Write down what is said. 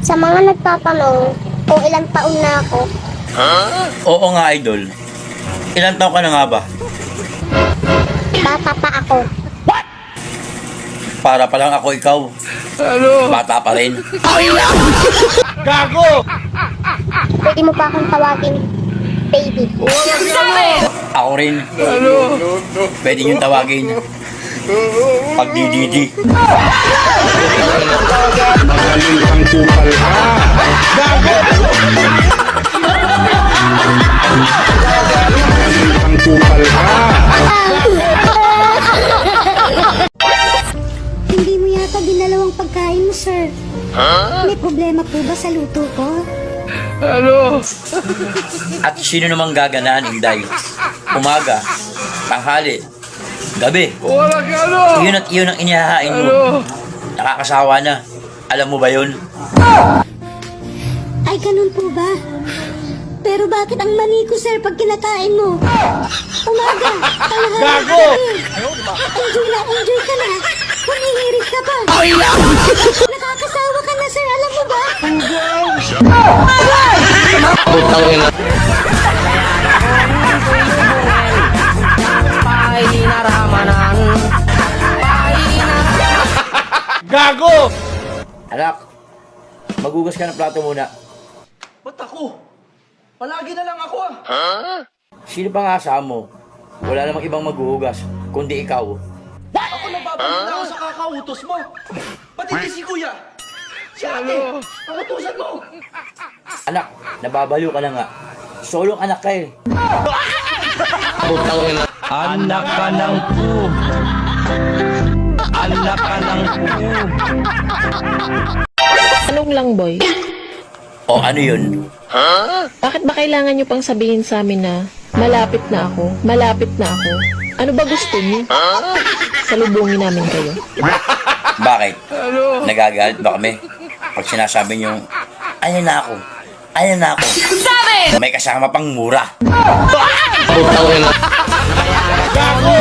Sa mga nagtatanong kung ilang taon na ako, Oo nga, idol. Ilang taon ka na nga ba? bata pa ako. Para pa lang ako ikaw. Bata pa rin. Pwede mo pa akong tawagin, baby. Ako rin. Pwede niyong tawagin. Pagdididi. Magaling ang kupal ka. Magaling ang kupal ka. Hindi mo yata ginalawang pagkain mo, sir. May problema po ba sa luto ko? At sino namang gaganaan, Inday? Umaga, tanghali, gabi. Iyon at iyon ang inihahain mo. Nakakasawa na. Alam mo ba yun? Ay, ganun po ba? Pero bakit ang mani ko, sir, pag kinakain mo? Umaga, tanghali, gabi. Enjoy na, enjoy ka na. Humihirit ka pa. Nakakasawa ka na, sir. Alam mo ba? Anak, magugas ka ng plato muna. Ba't ako? Palagi na lang ako ah. Sino pa nga asama mo? Wala namang ibang maghuhugas, kundi ikaw. Ako nababalik na ako sa kakautos mo. Ba't hindi si kuya? Si ate, ang utusan mo. Anak, nababaliw ka na nga. Solong anak ka eh. Anak ka ng po. Anak ka ng po. Anong lang, boy? O ano yun? Bakit ba kailangan nyo pang sabihin sa amin na malapit na ako, malapit na ako? Ano ba gusto nyo? Salubungin namin kayo. Bakit? Nagagalit ba kami? Pag sinasabi nyo, ayan na ako, ayan na ako. May kasama pang mura. Gago!